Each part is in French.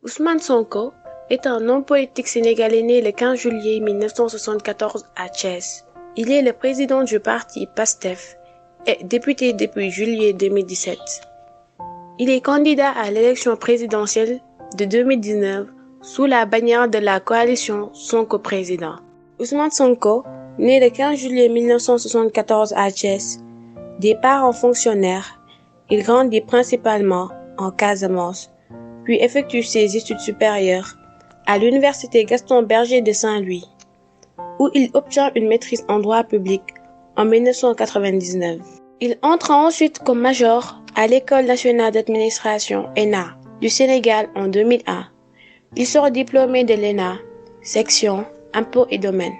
Ousmane Sonko est un homme politique sénégalais né le 15 juillet 1974 à Thiès. Il est le président du parti PASTEF et député depuis juillet 2017. Il est candidat à l'élection présidentielle de 2019 sous la bannière de la coalition Sonko Président. Ousmane Sonko, né le 15 juillet 1974 à Thiès, des parents fonctionnaires, il grandit principalement en Casamance, puis effectue ses études supérieures à l'université Gaston Berger de Saint-Louis, où il obtient une maîtrise en droit public en 1999. Il entre ensuite comme major à l'École nationale d'administration ENA du Sénégal en 2001. Il sort diplômé de l'ENA, section Impôts et Domaines,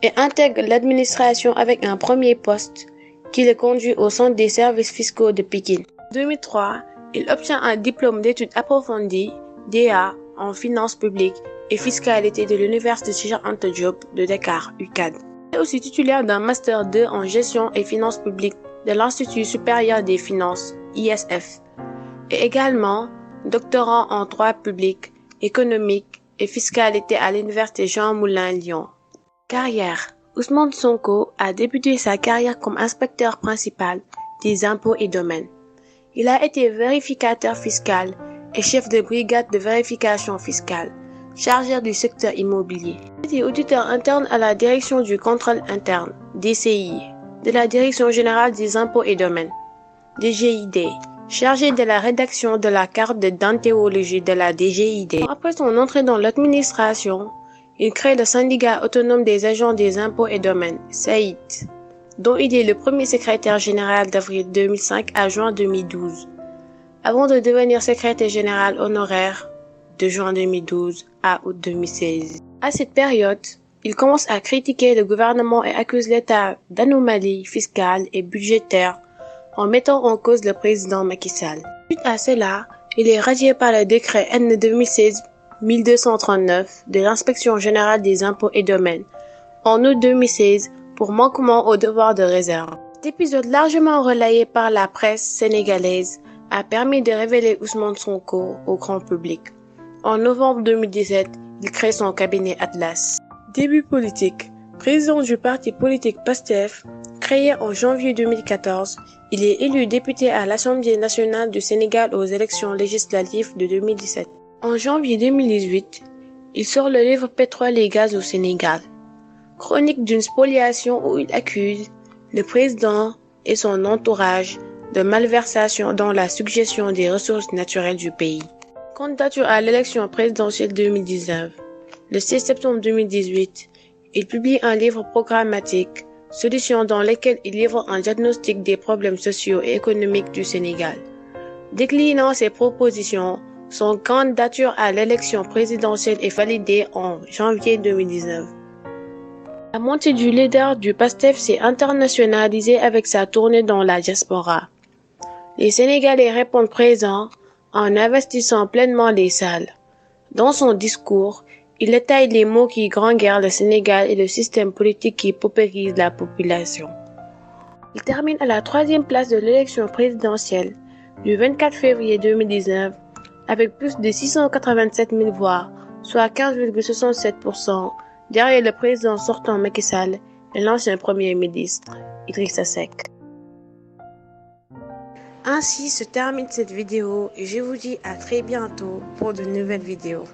et intègre l'administration avec un premier poste qui le conduit au Centre des services fiscaux de Pikine. En 2003, il obtient un diplôme d'études approfondies DA en finances publiques et fiscalité de l'Université Cheikh Anta Diop de Dakar, UCAD. Il est aussi titulaire d'un Master 2 en gestion et finances publiques de l'Institut supérieur des finances, ISF, et également doctorant en droit public, économique et fiscalité à l'Université Jean Moulin Lyon. Carrière. Ousmane Sonko a débuté sa carrière comme inspecteur principal des impôts et domaines. Il a été vérificateur fiscal et chef de brigade de vérification fiscale, chargé du secteur immobilier. Il a été auditeur interne à la direction du contrôle interne, DCI, de la Direction générale des impôts et domaines, DGID, chargé de la rédaction de la carte de déontologie de la DGID. Après son entrée dans l'administration, il crée le syndicat autonome des agents des impôts et domaines, SAID, dont il est le premier secrétaire général d'avril 2005 à juin 2012, avant de devenir secrétaire général honoraire de juin 2012 à août 2016. À cette période, il commence à critiquer le gouvernement et accuse l'État d'anomalies fiscales et budgétaires en mettant en cause le président Macky Sall. Suite à cela, il est radié par le décret N 2016-1239 de l'Inspection générale des impôts et domaines en août 2016 pour manquement au devoir de réserve. Cet épisode largement relayé par la presse sénégalaise a permis de révéler Ousmane Sonko au grand public. En novembre 2017, il crée son cabinet Atlas. Début politique. Président du parti politique PASTEF, créé en janvier 2014, il est élu député à l'Assemblée nationale du Sénégal aux élections législatives de 2017. En janvier 2018, il sort le livre Pétrole et gaz au Sénégal, chronique d'une spoliation où il accuse le président et son entourage de malversation dans la suggestion des ressources naturelles du pays. Candidature à l'élection présidentielle 2019. Le 6 septembre 2018, il publie un livre programmatique, Solutions, dans lequel il livre un diagnostic des problèmes sociaux et économiques du Sénégal. Déclinant ses propositions, son candidature à l'élection présidentielle est validée en janvier 2019. La montée du leader du PASTEF s'est internationalisée avec sa tournée dans la diaspora. Les Sénégalais répondent présents en investissant pleinement les salles. Dans son discours, il détaille les maux qui gangrènent le Sénégal et le système politique qui paupérise la population. Il termine à la 3e place de l'élection présidentielle du 24 février 2019 avec plus de 687 000 voix, soit 15,67%, derrière le président sortant Macky Sall et l'ancien premier ministre Idrissa Seck. Ainsi se termine cette vidéo et je vous dis à très bientôt pour de nouvelles vidéos.